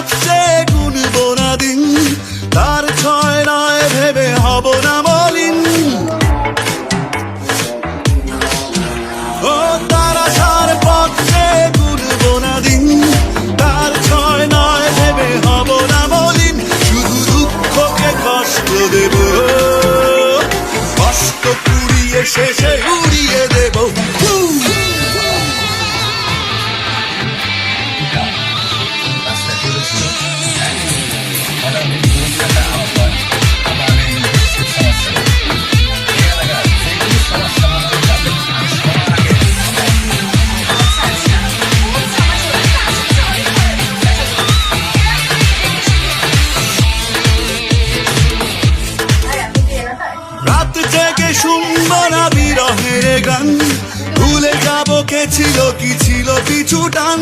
পথে গুনব না দিন, তার ছয় নয় ভেবে হব না মলিন। ও তার আশার পথে গুনব না দিন, তার ছয় নয় ভেবে হব না মলিন। শুধু দুঃখকে কষ্ট দেব, কষ্ট কুড়িয়ে শেষে উড়িয়ে দেব। রাত জেগে শুনবো না বিরহের গান, ভুলে যাবো কে ছিল কি ছিল পিছু টান।